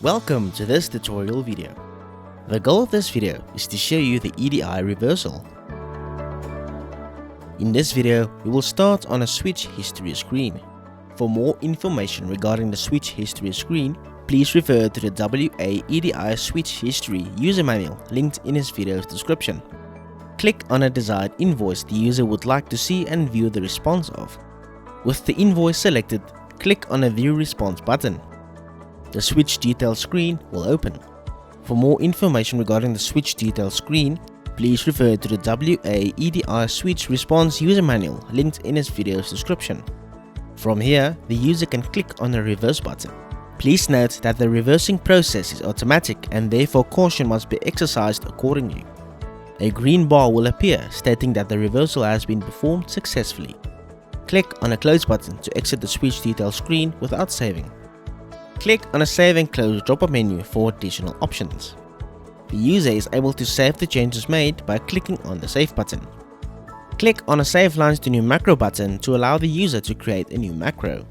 Welcome to this tutorial video. The goal of this video is to show you the EDI Reversal. In this video, we will start on a switch history screen. For more information regarding the switch history screen, please refer to the WA EDI Switch History user manual linked in this video's description. Click on a desired invoice the user would like to see and view the response of. With the invoice selected, click on the View Response button. The switch details screen will open. For more information regarding the switch details screen, please refer to the WA EDI Switch Response user manual linked in this video's description. From here, the user can click on the reverse button. Please note that the reversing process is automatic and therefore caution must be exercised accordingly. A green bar will appear stating that the reversal has been performed successfully. Click on a close button to exit the switch details screen without saving. Click on a Save and Close drop-up menu for additional options. The user is able to save the changes made by clicking on the Save button. Click on a Save Lines to New Macro button to allow the user to create a new macro.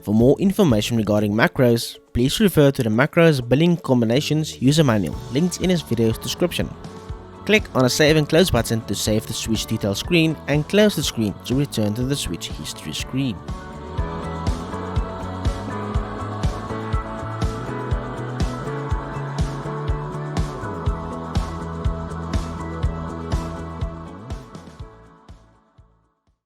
For more information regarding macros, please refer to the Macros Billing Combinations user manual linked in this video's description. Click on a Save and Close button to save the switch details screen and close the screen to return to the switch history screen.